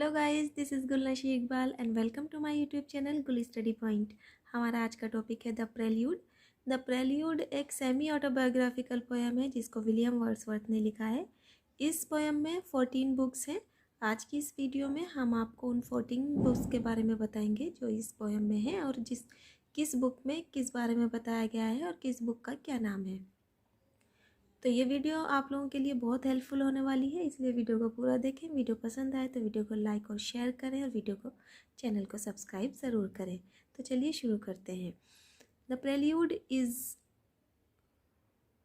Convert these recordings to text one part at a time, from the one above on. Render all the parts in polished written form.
Hello guys, this is Gulnashi Iqbal and welcome to my YouTube channel Gul study point. हमारा आज का topic है the prelude. The prelude एक semi autobiographical poem है जिसको विलियम वर्ड्सवर्थ ने लिखा है। इस पोएम में 14 बुक्स हैं। आज की इस वीडियो में हम आपको उन 14 बुक्स के बारे में बताएंगे जो इस पोएम में है और किस बुक में किस बारे में बताया गया है और किस बुक का क्या नाम है। तो ये वीडियो आप लोगों के लिए बहुत हेल्पफुल होने वाली है, इसलिए वीडियो को पूरा देखें। वीडियो पसंद आए तो वीडियो को लाइक और शेयर करें और वीडियो को चैनल को सब्सक्राइब ज़रूर करें। तो चलिए शुरू करते हैं। The prelude is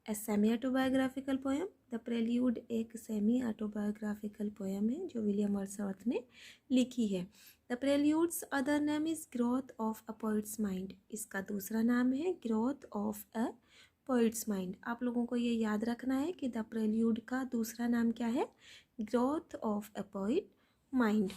a semi autobiographical poem. The prelude एक सेमी ऑटोबायोग्राफिकल पोएम है जो विलियम वर्ड्सवर्थ ने लिखी है। The prelude's other name is growth of a poet's mind. इसका दूसरा नाम है growth of a poet's mind. आप लोगों को ये याद रखना है कि द प्रेल्यूड का दूसरा नाम क्या है, growth of a poet mind.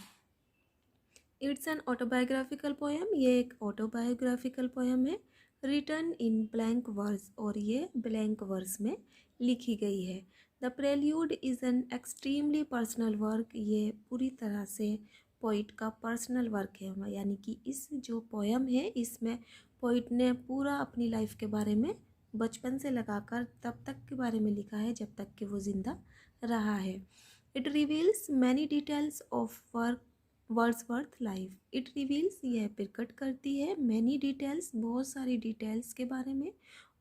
It's an autobiographical poem. ये एक ऑटोबायोग्राफिकल पोएम है। रिटन इन ब्लैंक वर्स, और ये ब्लैंक वर्स में लिखी गई है। The prelude is an extremely personal work. ये पूरी तरह से पोइट का पर्सनल वर्क है, यानी कि इस जो पोएम है इसमें पोइट ने पूरा अपनी लाइफ के बारे में बचपन से लगाकर तब तक के बारे में लिखा है जब तक कि वो ज़िंदा रहा है। It reveals many details of Wordsworth life. It reveals, यह प्रकट करती है, मैनी डिटेल्स, बहुत सारी डिटेल्स के बारे में,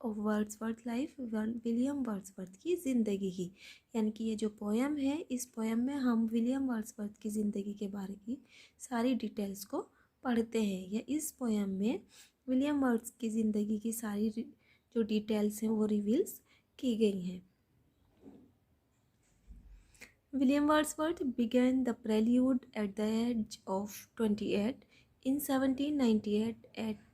of Wordsworth life, William Wordsworth की ज़िंदगी की। यानी कि ये जो पोएम है, इस पोएम में हम विलियम वर्ड्सवर्थ की ज़िंदगी के बारे की सारी डिटेल्स को पढ़ते हैं। या इस पोएम में विलियम वर्ड्स की ज़िंदगी की सारी जो डिटेल्स हैं वो रिवील्स की गई हैं। William Wordsworth began the Prelude at the age of 28 in 1798 and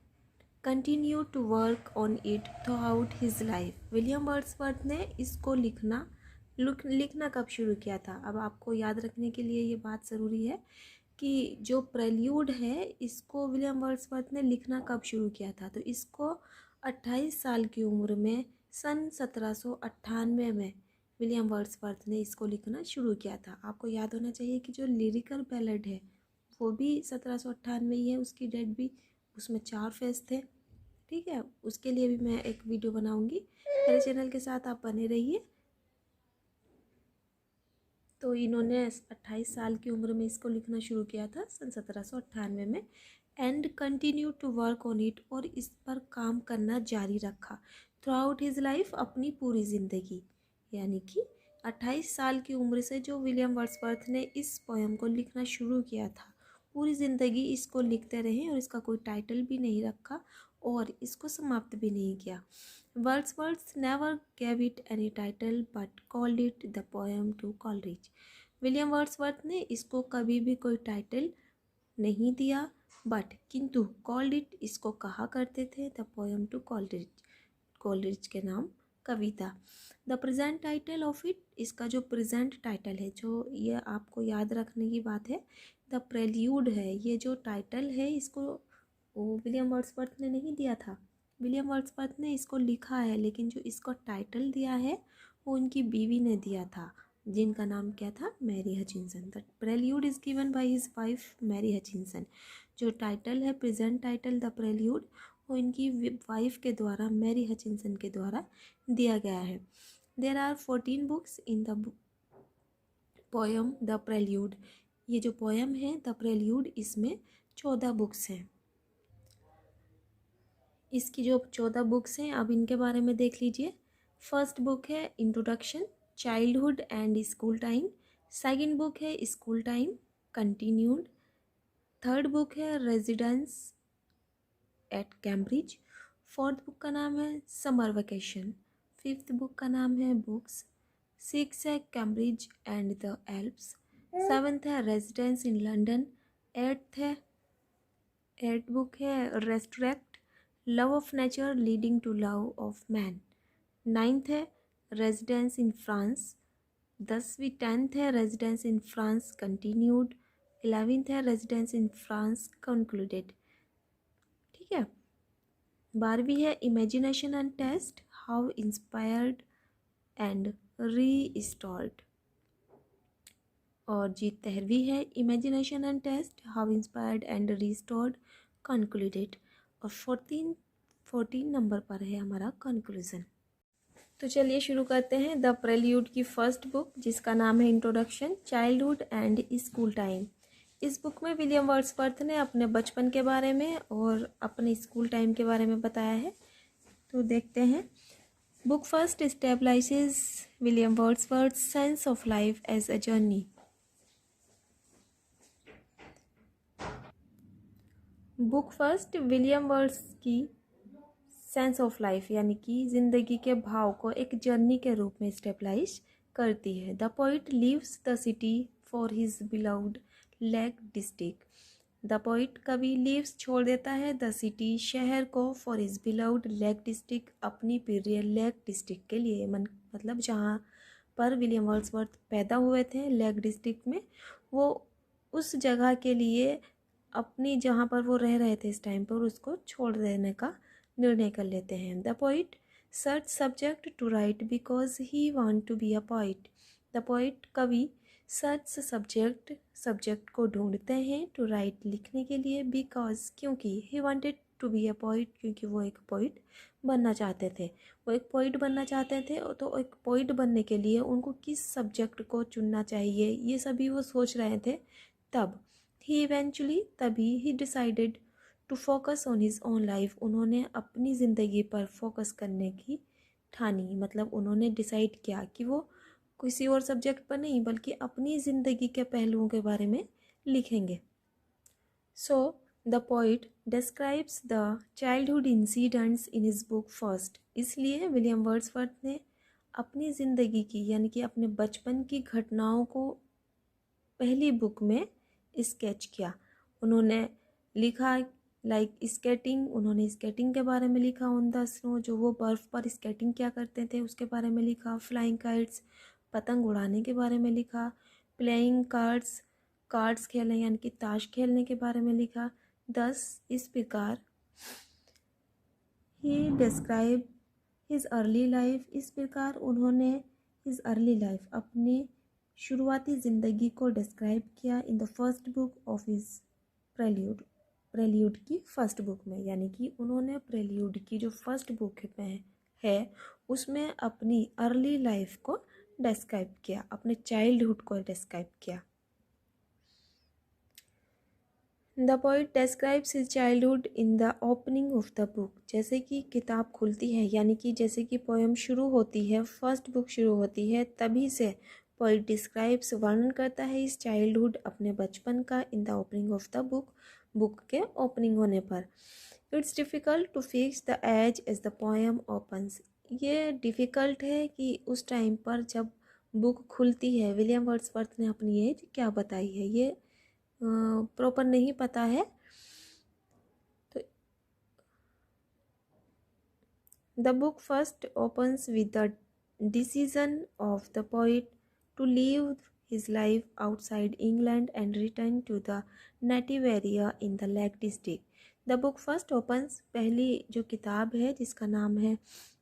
continued to work on it throughout his life. William Wordsworth ने इसको लिखना कब शुरू किया था? अब आपको याद रखने के लिए ये बात ज़रूरी है कि जो प्रेल्यूड है इसको विलियम वर्ड्सवर्थ ने लिखना कब शुरू किया था। तो इसको 28 साल की उम्र में सन 1798 में विलियम वर्ड्सवर्थ ने इसको लिखना शुरू किया था। आपको याद होना चाहिए कि जो लिरिकल बैलेड है वो भी 1798 ही है, उसकी डेट भी, उसमें 4 फेज थे। ठीक है, उसके लिए भी मैं एक वीडियो बनाऊंगी। मेरे चैनल के साथ आप बने रहिए। तो इन्होंने 28 साल की उम्र में इसको लिखना शुरू किया था सन 1798 में, and continue to work on it, और इस पर काम करना जारी रखा थ्रू आउट हिज लाइफ, अपनी पूरी ज़िंदगी। यानी कि 28 साल की उम्र से जो विलियम वर्ड्सवर्थ ने इस पोएम को लिखना शुरू किया था, पूरी ज़िंदगी इसको लिखते रहे और इसका कोई टाइटल भी नहीं रखा और इसको समाप्त भी नहीं किया। Wordsworth never gave it any title but called it the poem to Coleridge. William Wordsworth ने इसको कभी भी कोई टाइटल नहीं दिया, बट किंतु कॉल्ड इट, इसको कहा करते थे the poem to Coleridge, Coleridge के नाम कविता। The present title of it, इसका जो प्रेजेंट टाइटल है, जो ये आपको याद रखने की बात है, द प्रेल्यूड है। ये जो टाइटल है इसको विलियम वर्ड्सवर्थ ने नहीं दिया था, विलियम वर्ड्सवर्थ ने इसको लिखा है, लेकिन जो इसको टाइटल दिया है वो उनकी बीवी ने दिया था, जिनका नाम क्या था, Mary Hutchinson. The prelude is given by his wife Mary Hutchinson. जो टाइटल है, प्रेजेंट टाइटल द प्रेल्यूड, वो इनकी वाइफ के द्वारा, मैरी हचिंसन के द्वारा दिया गया है। There are 14 books in the poem the Prelude. ये जो पोएम है द प्रेल्यूड, इसमें 14 बुक्स हैं। इसकी जो 14 बुक्स हैं, अब इनके बारे में देख लीजिए। फर्स्ट बुक है introduction, childhood and school time. Second book है school time continued. Third book है residence at Cambridge. Fourth book का नाम है समर वेकेशन। फिफ्थ बुक का नाम है बुक्स। सिक्स है Cambridge and the Alps. Seventh है residence in London. Eighth book है retrospect, love of nature leading to love of man. Ninth है रेजिडेंस इन फ्रांस। 10th है residence in France continued. 11th है residence in France concluded. ठीक है। 12वीं है imagination and taste, how inspired and restored. और जीत 13वीं है imagination and taste, how inspired and restored, concluded. और 14 नंबर पर है हमारा कंक्लूजन। तो चलिए शुरू करते हैं द प्रेल्यूड की फर्स्ट बुक, जिसका नाम है introduction, childhood and school time. इस बुक में विलियम वर्ड्सवर्थ ने अपने बचपन के बारे में और अपने स्कूल टाइम के बारे में बताया है। तो देखते हैं। बुक फर्स्ट establishes विलियम वर्ड्सवर्थ's sense of life as a journey. Book first William Words की सेंस ऑफ लाइफ यानी कि जिंदगी के भाव को एक जर्नी के रूप में स्टेबलाइज करती है। The poet leaves the city for his beloved lake district. The poet कवि लीव्स छोड़ देता है द सिटी शहर को, for his beloved lake district अपनी प्रिय लेक डिस्ट्रिक्ट के लिए, मतलब जहाँ पर विलियम वर्ड्सवर्थ पैदा हुए थे लेक डिस्ट्रिक्ट में, वो उस जगह के लिए अपनी जहाँ पर वो रह रहे थे इस टाइम पर उसको छोड़ देने का निर्णय कर लेते हैं। The poet search subject to write because he want to be a poet. The poet कवि सर्च सब्जेक्ट को ढूंढते हैं टू राइट लिखने के लिए, बिकॉज क्योंकि he wanted to be a poet क्योंकि वो एक पोइट बनना चाहते थे। वो एक पोइट बनना चाहते थे, तो एक पोइट बनने के लिए उनको किस सब्जेक्ट को चुनना चाहिए ये सभी वो सोच रहे थे। तब तभी ही decided to focus on his own life. उन्होंने अपनी ज़िंदगी पर फोकस करने की ठानी, मतलब उन्होंने डिसाइड किया कि वो किसी और सब्जेक्ट पर नहीं बल्कि अपनी ज़िंदगी के पहलुओं के बारे में लिखेंगे। So the poet describes the childhood incidents in his book first. इसलिए विलियम वर्ड्सवर्थ ने अपनी ज़िंदगी की यानी कि अपने बचपन की घटनाओं को पहली बुक में स्केच किया। उन्होंने लिखा स्केटिंग, उन्होंने स्केटिंग के बारे में लिखा, ऑन द स्नो जो वो बर्फ़ पर स्केटिंग क्या करते थे उसके बारे में लिखा, फ्लाइंग काइट्स पतंग उड़ाने के बारे में लिखा, प्लेइंग कार्ड्स खेलने यानी कि ताश खेलने के बारे में लिखा। इस प्रकार ही डिस्क्राइब हिज अर्ली लाइफ। इस प्रकार उन्होंने हिज अर्ली लाइफ अपने शुरुआती ज़िंदगी को डिस्क्राइब किया in the first book of his prelude की फर्स्ट बुक में, यानी कि उन्होंने प्रेल्यूड की जो फर्स्ट बुक है उसमें अपनी अर्ली लाइफ को डिस्क्राइब किया, अपने चाइल्डहुड को डिस्क्राइब किया। The poet describes his childhood in the opening of the book. जैसे कि किताब खुलती है यानी कि जैसे कि पोएम शुरू होती है, फर्स्ट बुक शुरू होती है, तभी से पोइट डिस्क्राइब्स वर्णन करता है इस चाइल्डहुड अपने बचपन का in the opening of the book के ओपनिंग होने पर। It's difficult to fix the age as the poem opens. ये डिफ़िकल्ट है कि उस टाइम पर जब बुक खुलती है विलियम वर्ड्सवर्थ ने अपनी एज क्या बताई है, ये प्रॉपर नहीं पता है। तो the book first opens with the decision of the poet to leave his life outside England and return to the native area in the Lake District. The book first opens, पहली जो किताब है जिसका नाम है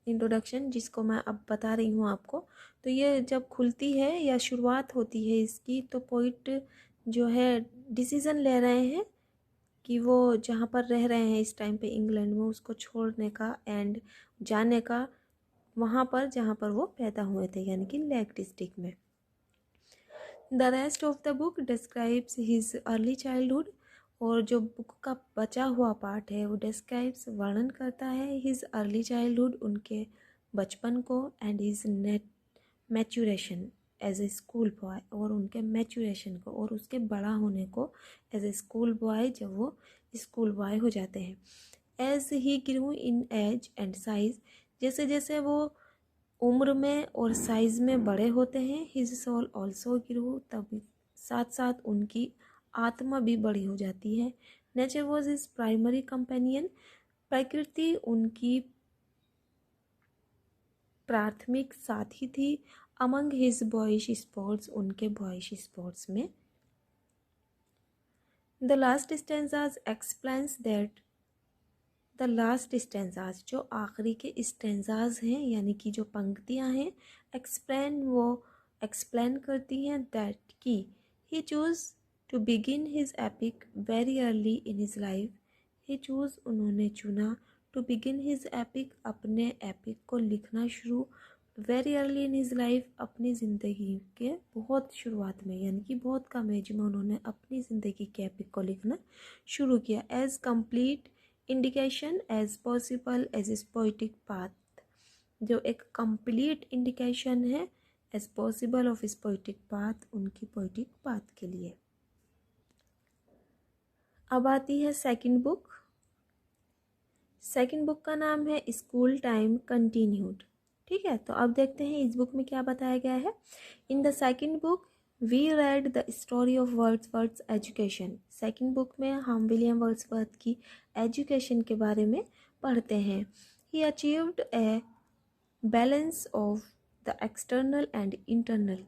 इंट्रोडक्शन, जिसको मैं अब बता रही हूँ आपको, तो ये जब खुलती है या शुरुआत होती है इसकी, तो पोइट जो है डिसीज़न ले रहे हैं कि वो जहाँ पर रह रहे हैं इस टाइम पे इंग्लैंड में उसको छोड़ने का एंड जाने का वहाँ पर जहाँ पर वो पैदा हुए थे यानी कि लेक डिस्ट्रिक्ट में। The rest of the book describes his early childhood. और जो बुक का बचा हुआ पार्ट है वो डिस्क्राइब्स वर्णन करता है हिज अर्ली चाइल्डहुड, उनके बचपन को, and his maturation as a school boy, और उनके मैच्यूरेशन को और उसके बड़ा होने को एज ए स्कूल बॉय, जब वो स्कूल बॉय हो जाते हैं। As he grew in age and size, जैसे जैसे वो उम्र में और साइज़ में बड़े होते हैं, हिज सोल ऑल्सो ग्रू, तब साथ साथ उनकी आत्मा भी बड़ी हो जाती है। Nature was his primary companion, प्रकृति उनकी प्राथमिक साथी थी। अमंग हिज बॉयिश स्पोर्ट्स, उनके बॉयिश स्पोर्ट्स में। The last stanzas explains that, the last stanzas जो आखिरी के स्टेंजाज हैं यानी कि जो पंक्तियां हैं, वो एक्सप्लेन करती हैं दैट कि He chose to begin his epic very early in his life. He chose, उन्होंने चुना, to begin his epic, अपने epic को लिखना शुरू very early in his life, अपनी ज़िंदगी के बहुत शुरुआत में, यानी कि बहुत कम एज में उन्होंने अपनी ज़िंदगी के एपिक को लिखना शुरू किया. As complete indication as possible as is poetic path, जो एक कंप्लीट इंडिकेशन है as possible of his poetic path, उनकी पोइटिक पाथ के लिए. अब आती है सेकंड बुक. सेकंड बुक का नाम है स्कूल टाइम कंटिन्यूड. ठीक है, तो अब देखते हैं इस बुक में क्या बताया गया है. In the second book we read the story of Wordsworth education. Second book में हम विलियम वर्ड्सवर्थ की एजुकेशन के बारे में पढ़ते हैं. He achieved a balance of the external and internal.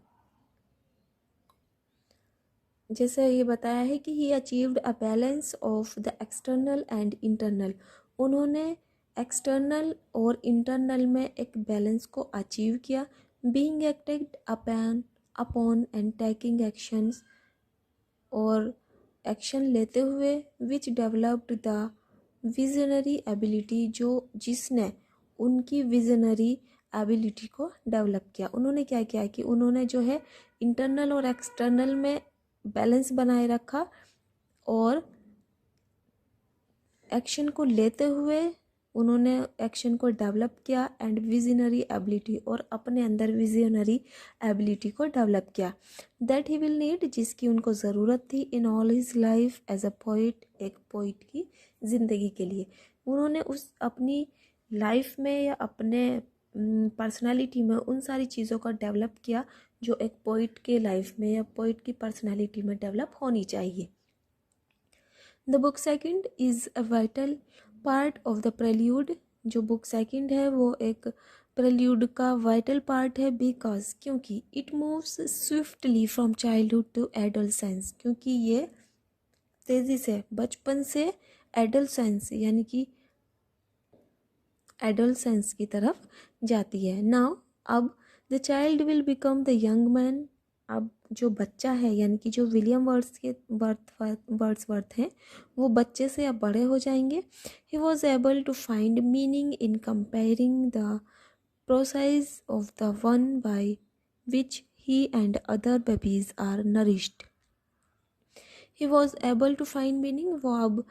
जैसे ये बताया है कि he achieved a balance of the external and internal. उन्होंने एक्सटर्नल और इंटरनल में एक बैलेंस को अचीव किया. Being acted upon and taking actions, और एक्शन लेते हुए, which developed the visionary ability, जो जिसने उनकी विजनरी एबिलिटी को डेवलप किया. उन्होंने क्या किया कि उन्होंने जो है इंटरनल और एक्सटर्नल में बैलेंस बनाए रखा, और एक्शन को लेते हुए उन्होंने एक्शन को डेवलप किया एंड विजनरी एबिलिटी, और अपने अंदर विजनरी एबिलिटी को डेवलप किया. दैट ही विल नीड, जिसकी उनको ज़रूरत थी in all his life as a poet, एक पोइट की ज़िंदगी के लिए. उन्होंने उस अपनी लाइफ में या अपने पर्सनालिटी में उन सारी चीज़ों का डेवलप किया जो एक पोइट के लाइफ में या पोइट की पर्सनालिटी में डेवलप होनी चाहिए. The book second is a vital part of the Prelude. जो बुक सेकंड है वो एक प्रेल्यूड का वाइटल पार्ट है. बिकॉज, क्योंकि it moves swiftly from childhood to adolescence, क्योंकि ये तेज़ी से बचपन से एडोलसेंस यानी कि एडोलसेंस की तरफ जाती है. नाउ, अब the child will become the young man. अब जो बच्चा है यानी कि जो विलियम वर्ड्सवर्थ हैं, वो बच्चे से अब बड़े हो जाएंगे. He was able to find meaning in comparing the process of the one by which he and other babies are nourished. He was able to find meaning, वो अब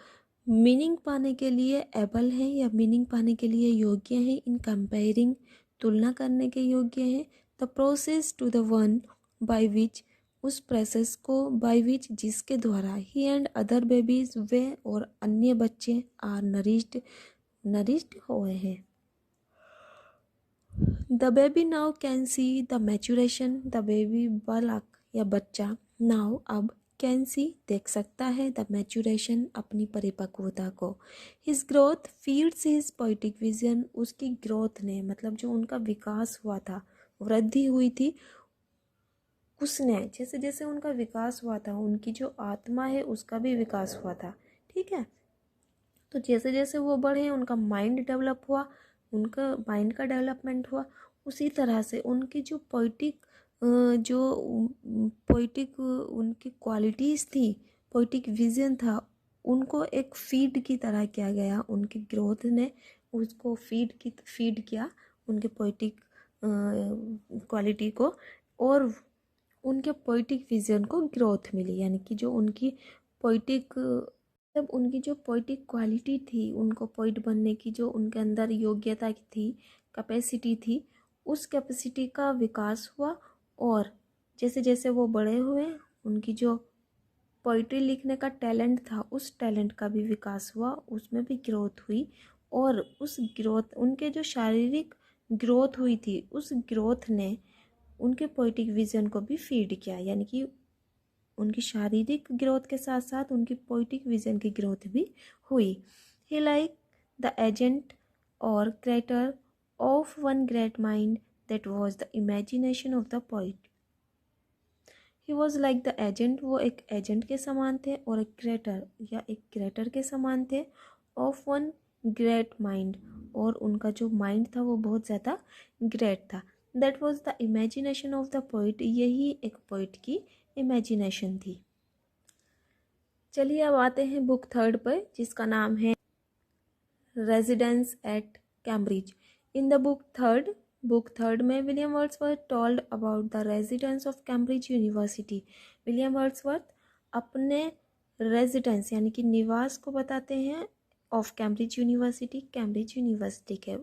मीनिंग पाने के लिए एबल हैं या मीनिंग पाने के लिए योग्य हैं. इन कंपेयरिंग, तुलना करने के योग्य हैं. The process to the one by which, उस प्रोसेस को, बाय विच जिसके द्वारा, ही एंड अदर बेबीज, वे और अन्य बच्चे, आर नरिश्ड हुए हैं. The baby now can see the maturation. The baby, बालक या बच्चा, नाउ अब, कैन सी देख सकता है, द मैचुरेशन अपनी परिपक्वता को. His growth feeds his poetic vision. उसकी ग्रोथ ने, मतलब जो उनका विकास हुआ था, वृद्धि हुई थी, उसने, जैसे जैसे उनका विकास हुआ था, उनकी जो आत्मा है उसका भी विकास हुआ था. ठीक है, तो जैसे जैसे वो बढ़े उनका माइंड डेवलप हुआ, उनका माइंड का डेवलपमेंट हुआ. उसी तरह से उनकी जो पोइटिक उनकी क्वालिटीज़ थी, पोइटिक विजन था, उनको एक फीड की तरह किया गया. उनकी ग्रोथ ने उसको फीड किया, उनके पोइटिक क्वालिटी को, और उनके पोइटिक विजन को ग्रोथ मिली. यानी कि जो उनकी पोइटिक, तब उनकी जो पोइटिक क्वालिटी थी, उनको पोइट बनने की जो उनके अंदर योग्यता थी, कैपेसिटी थी, उस कैपेसिटी का विकास हुआ. और जैसे जैसे वो बड़े हुए, उनकी जो पोइट्री लिखने का टैलेंट था, उस टैलेंट का भी विकास हुआ, उसमें भी ग्रोथ हुई. और उस ग्रोथ, उनके जो शारीरिक ग्रोथ हुई थी, उस ग्रोथ ने उनके पोइटिक विजन को भी फीड किया. यानी कि उनकी शारीरिक ग्रोथ के साथ साथ उनकी पोइटिक विजन की ग्रोथ भी हुई. ही लाइक द एजेंट और creator of one great mind that was the imagination of the poet. He was like the agent, वो एक एजेंट के समान थे, और एक क्रिएटर या एक क्रिएटर के समान थे, ऑफ वन ग्रेट माइंड, और उनका जो माइंड था वो बहुत ज़्यादा ग्रेट था. That was the imagination of the poet, यही एक पोइट की इमेजिनेशन थी। चलिए अब आते हैं बुक थर्ड पर, जिसका नाम है residence at Cambridge. In the book third में William Wordsworth told about the residence of Cambridge University. William Wordsworth अपने रेजिडेंस यानी कि निवास को बताते हैं ऑफ कैम्ब्रिज यूनिवर्सिटी के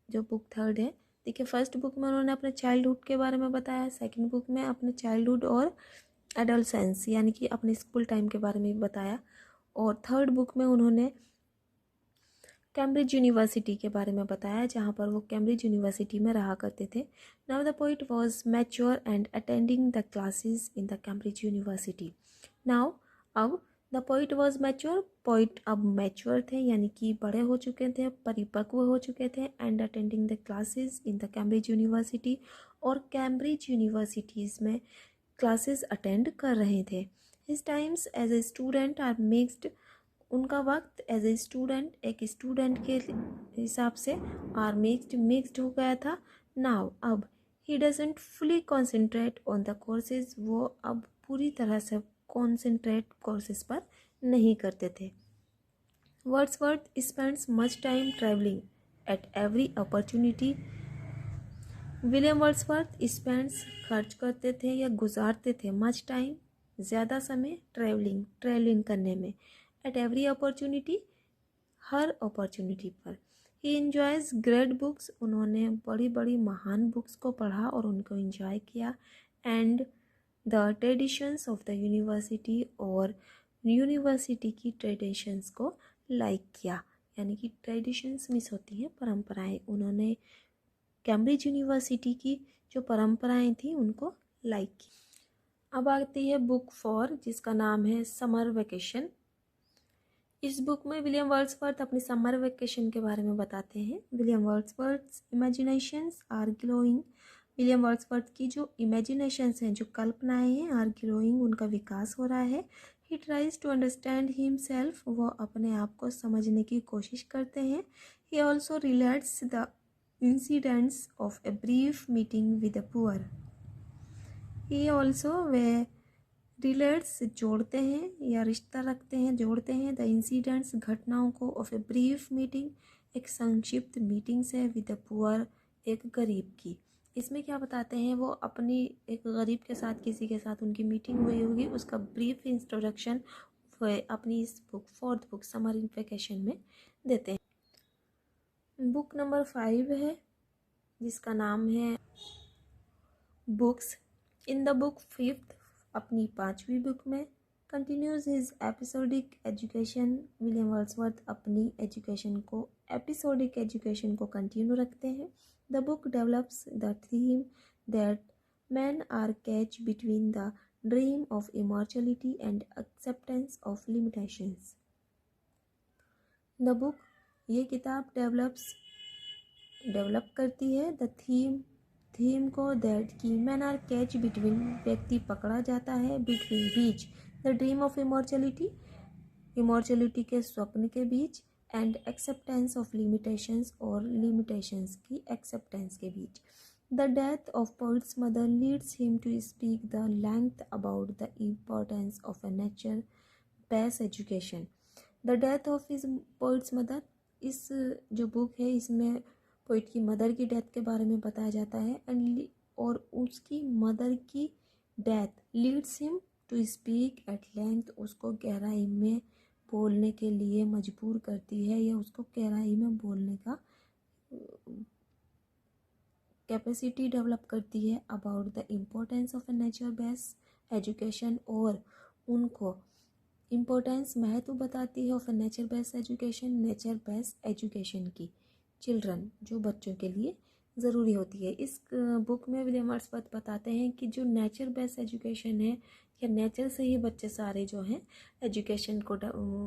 जो बुक थर्ड है। देखिए, फर्स्ट बुक में उन्होंने अपने चाइल्डहुड के बारे में बताया, सेकंड बुक में अपने चाइल्डहुड और एडोलसेंस यानी कि अपने स्कूल टाइम के बारे में बताया, और थर्ड बुक में उन्होंने कैम्ब्रिज यूनिवर्सिटी के बारे में बताया, जहाँ पर वो कैम्ब्रिज यूनिवर्सिटी में रहा करते थे। Now the poet was mature and attending the classes in the Cambridge University. Now अब the poet was mature, poet अब मैच्योर थे यानी कि बड़े हो चुके थे, परिपक्व हो चुके थे, and attending the classes in the Cambridge University, और कैम्ब्रिज यूनिवर्सिटीज़ में क्लासेस अटेंड कर रहे थे। His times as a student are mixed, उनका वक्त एज ए स्टूडेंट एक स्टूडेंट के हिसाब से आर मिक्सड हो गया था। नाउ अब he doesn't fully concentrate on the courses, वो अब पूरी तरह से कॉन्सेंट्रेट कोर्सेज पर नहीं करते थे। Wordsworth spends much time travelling at every opportunity. William Wordsworth spends खर्च करते थे या गुजारते थे मच टाइम ज़्यादा समय ट्रैवलिंग करने में, at every opportunity her opportunity पर। ही इन्जॉयज़ ग्रेट बुक्स, उन्होंने बड़ी बड़ी महान बुक्स को पढ़ा और उनको इन्जॉय किया, and the traditions of the university, और यूनिवर्सिटी की ट्रेडिशंस को लाइक किया, यानी कि ट्रेडिशंस मिस होती हैं परंपराएं, उन्होंने कैम्ब्रिज यूनिवर्सिटी की जो परंपराएं थी उनको लाइक की। अब आती है बुक 4, जिसका नाम है समर वेकेशन। इस बुक में विलियम वर्ड्सवर्थ अपनी समर वेकेशन के बारे में बताते हैं। William Wordsworth imaginations are growing, William Wordsworth की जो इमेजिनेशंस हैं, जो कल्पनाएं हैं, आर ग्रोइंग, उनका विकास हो रहा है। He tries to understand himself, वो अपने आप को समझने की कोशिश करते हैं। He also relates the incidents of a brief meeting with the poor. He also वे रिलेट्स जोड़ते हैं या रिश्ता रखते हैं, जोड़ते हैं द इंसिडेंट्स घटनाओं को, ऑफ ए ब्रीफ मीटिंग एक संक्षिप्त मीटिंग से, विद द पुअर एक गरीब की। इसमें क्या बताते हैं, वो अपनी एक गरीब के साथ, किसी के साथ उनकी मीटिंग हुई होगी, उसका ब्रीफ इंट्रोडक्शन वो अपनी इस book fourth book summer vacation में देते हैं। बुक नंबर 5 है, जिसका नाम है books. In the book 5th, अपनी 5वीं बुक में continues his episodic education, William Wordsworth अपनी एपिसोडिक एजुकेशन को कंटिन्यू रखते हैं। The book develops the theme that man are catch between the dream of immortality and acceptance of limitations. The book, ये किताब develop करती है the theme को, that की मैन आर कैच बिटवीन, व्यक्ति पकड़ा जाता है, बिटवीन बीच, द ड्रीम ऑफ इमॉर्चलिटी के स्वप्न के बीच, एंड एक्सेप्टेंस ऑफ लिमिटेशंस, और लिमिटेशंस की एक्सेप्टेंस के बीच। The death of poets mother leads him to speak the length about the importance of a nature based education. The death of his poets mother, इस जो book है इसमें poet की mother की डेथ के बारे में बताया जाता है, एंड और उसकी मदर की death leads him to speak at length, उसको गहराई में बोलने के लिए मजबूर करती है, या उसको गहराई में बोलने का कैपेसिटी डेवलप करती है, about the importance of a nature based education, और उनको इम्पोर्टेंस महत्व बताती है of a nature based education की, चिल्ड्रन जो बच्चों के लिए ज़रूरी होती है। इस बुक में विलियम वर्ड्सवर्थ बताते हैं कि जो नेचर बेस्ड एजुकेशन है, या नेचर से ही बच्चे सारे जो हैं एजुकेशन को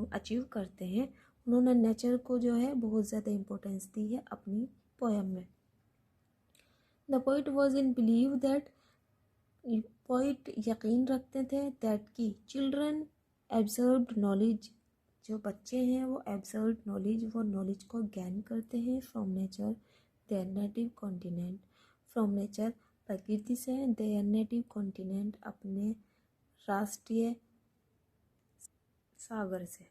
अचीव करते हैं, उन्होंने नेचर को जो है बहुत ज़्यादा इम्पोर्टेंस दी है अपनी पोएम में। The poet was in believe that, poet यकीन रखते थे दैट की चिल्ड्रन एब्जर्व्ड नॉलेज, जो बच्चे हैं वो एब्जर्व्ड नॉलेज, वो नॉलेज को गेन करते हैं from nature there native continent, from nature प्रकृति से, देयर नेटिव कॉन्टिनेंट अपने राष्ट्रीय सागर से।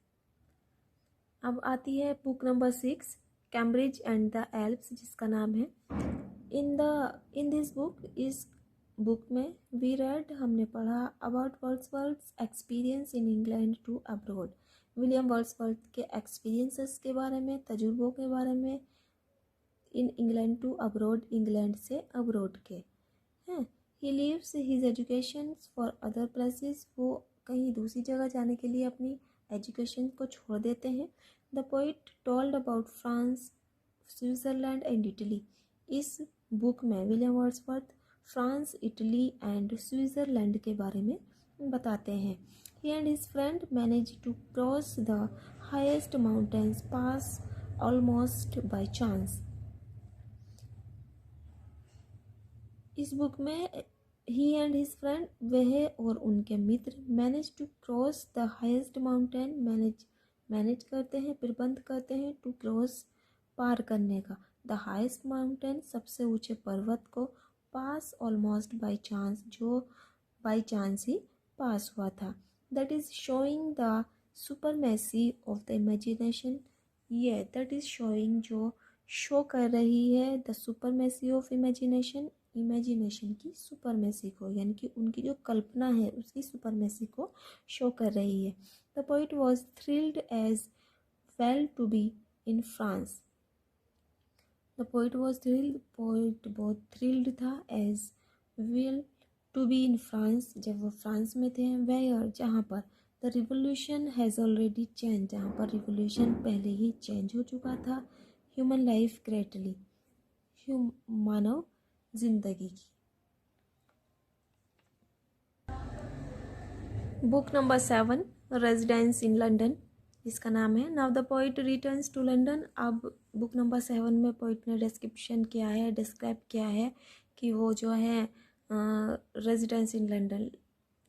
अब आती है book number 6, Cambridge and the Alps, जिसका नाम है इन दिस बुक, इस बुक में वी रेड, हमने पढ़ा about Wordsworth experience in England to abroad, William Wordsworth के एक्सपीरियंसेस के बारे में, तजुर्बों के बारे में, in England to abroad, England से अब्रॉड के हैं। He leaves his education for other places, वो कहीं दूसरी जगह जाने के लिए अपनी एजुकेशन को छोड़ देते हैं। The poet told about France, Switzerland and Italy, इस बुक में William Wordsworth France, Italy and Switzerland के बारे में बताते हैं। He and his friend manage to cross the highest mountains pass almost by chance. इस बुक में ही एंड हिज फ्रेंड, वह और उनके मित्र, manage to cross the highest mountain, manage करते हैं, प्रबंध करते हैं, टू क्रॉस, पार करने का, द हाईएस्ट माउंटेन, सबसे ऊंचे पर्वत को, पास ऑलमोस्ट बाय चांस, जो बाय चांस ही पास हुआ था। That is showing the supremacy of the imagination, ये दैट इज शोइंग, जो शो कर रही है, the supremacy of imagination, imagination की सुपरमेसी को, यानी कि उनकी जो कल्पना है उसकी सुपरमेसी को शो कर रही है। The poet was thrilled as well to be in France, the poet was thrilled, poet बहुत थ्रिल्ड था, as well to be in France, जब वो फ्रांस में थे, वेयर, जहाँ पर, the revolution has already change, जहाँ पर रिवोल्यूशन पहले ही चेंज हो चुका था, ह्यूमन लाइफ ग्रेटली, मानव जिंदगी की। Book number 7, residence in London, इसका नाम है। Now the poet returns to London, अब बुक नंबर 7 में पोइट ने डिस्क्रिप्शन किया है, डिस्क्राइब किया है कि वो जो है रेजिडेंस इन लंदन,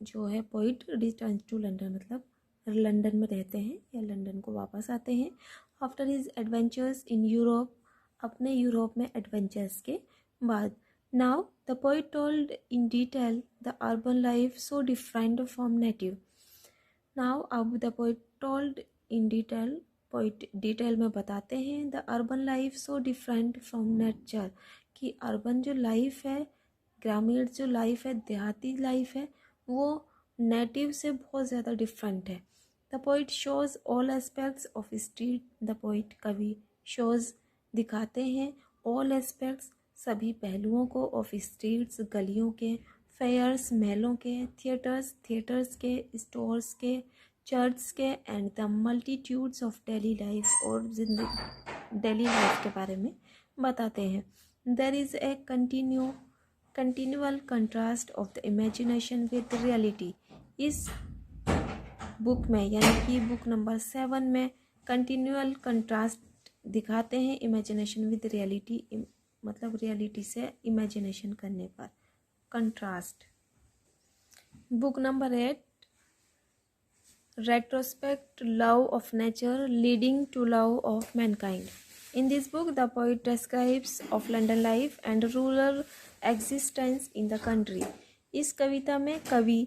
जो है पोइट रिटर्न्स टू लंदन, मतलब लंदन में रहते हैं या लंदन को वापस आते हैं। After his adventures in Europe, अपने यूरोप में एडवेंचर्स के बाद। Now the poet told in detail the urban life so different from native. Now अब the poet told in detail, poet detail में बताते हैं, the urban life so different from nature, कि urban जो life है, ग्रामीण जो लाइफ है, देहाती लाइफ है, वो नेटिव से बहुत ज़्यादा डिफरेंट है। The poet shows all aspects of street, the poet कवि शोज़ दिखाते हैं, ऑल एस्पेक्ट्स सभी पहलुओं को, ऑफ स्ट्रीट्स गलियों के, फेयर्स मेलों के, थिएटर्स के, स्टोर्स के, चर्च के, and the multitudes of daily life, और डेली लाइफ के बारे में बताते हैं। There is a continual contrast of the imagination with reality, इस बुक में, यानी कि बुक नंबर 7 में कंटिन्यूअल कंट्रास्ट दिखाते हैं इमेजिनेशन विद रियलिटी, मतलब रियलिटी से इमेजिनेशन करने पर contrast. Book number 8, retrospect love of nature leading to love of mankind. In this book the poet describes of London life and rural existence in the country, इस कविता में कवि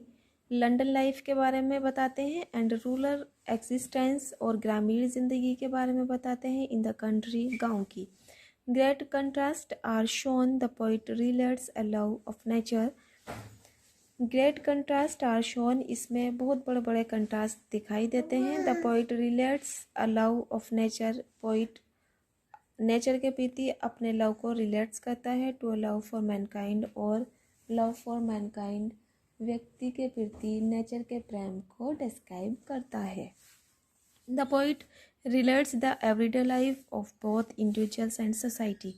London life के बारे में बताते हैं एंड रूरल एग्जिस्टेंस, और ग्रामीण जिंदगी के बारे में बताते हैं, इन द कंट्री, गाँव की। Great contrast are shown, the poet relates a love of nature. Great contrast are shown, इसमें बहुत बड़े बड़े कंट्रास्ट दिखाई देते हैं। The poet relates a love of nature, poet nature के प्रति अपने लव को रिलेट्स करता है, to a love for mankind, और लव फॉर मैनकाइंड व्यक्ति के प्रति नेचर के प्रेम को डिस्क्राइब करता है। The poet relates the everyday life of both individuals and society.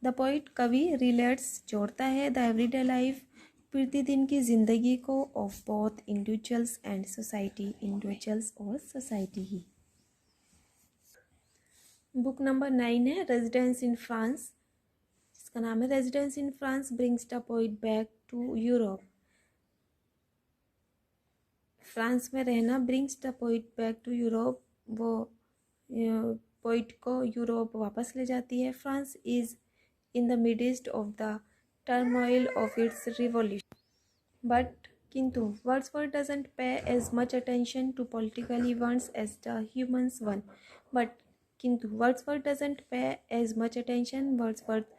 The poet कवि relates जोड़ता है the everyday life प्रतिदिन की जिंदगी को of both individuals and society, individuals और society ही। बुक नंबर 9 है रेजिडेंस इन फ्रांस, जिसका नाम है residence in France brings the poet back to Europe, France में रहना brings the poet back to Europe, वो पोइट को यूरोप वापस ले जाती है। France is in the midst of the turmoil of its revolution, but किंतु Wordsworth doesn't pay as much attention to political events as the humans one but किंतु Wordsworth doesn't pay as much attention Wordsworth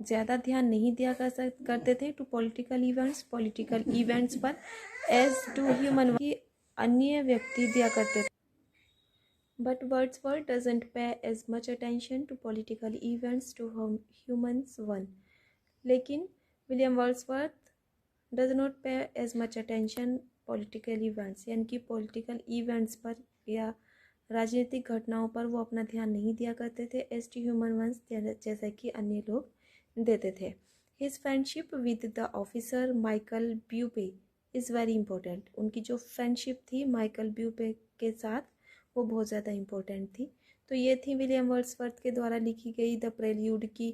ज़्यादा ध्यान नहीं दिया करते थे to political events पर as to human की अन्य व्यक्ति दिया करते थे but Wordsworth doesn't pay as much attention to political events to humans one लेकिन William Wordsworth does not pay as much attention political events यानी कि पॉलिटिकल इवेंट्स पर या राजनीतिक घटनाओं पर वो अपना ध्यान नहीं दिया करते थे एज टू ह्यूमन वंस जैसा कि अन्य लोग देते थे his friendship with the officer Michael Beaupuy is very important उनकी जो फ्रेंडशिप थी माइकल ब्यूपे के साथ वो बहुत ज़्यादा इम्पोर्टेंट थी तो ये थी विलियम वर्ड्सवर्थ के द्वारा लिखी गई द प्रेल्यूड की